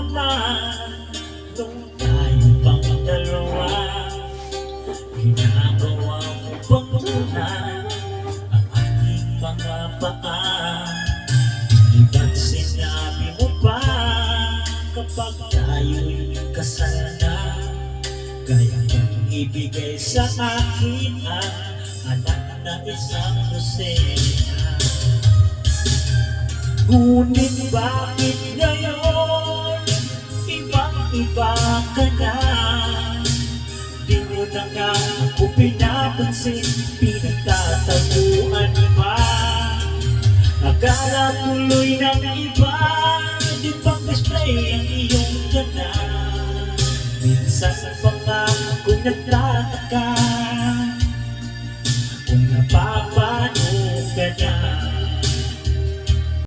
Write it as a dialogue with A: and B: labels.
A: naman nung tayo pang dalawa? Ginagawa mo bang tunay ang aking mga paa? Di ba't sinabi mo pa kapag tayo'y kasal na? Kaya mong ibigay sa akin ang anak na isang Rosena. Ngunit bakit ngayon ibang-iba ka na? Di mo na nga ako pinapansin, pinagtataguan pa. Akala tuloy ng iba, di pang display ang iyong gana. Minsan pa nga kung nagtataka,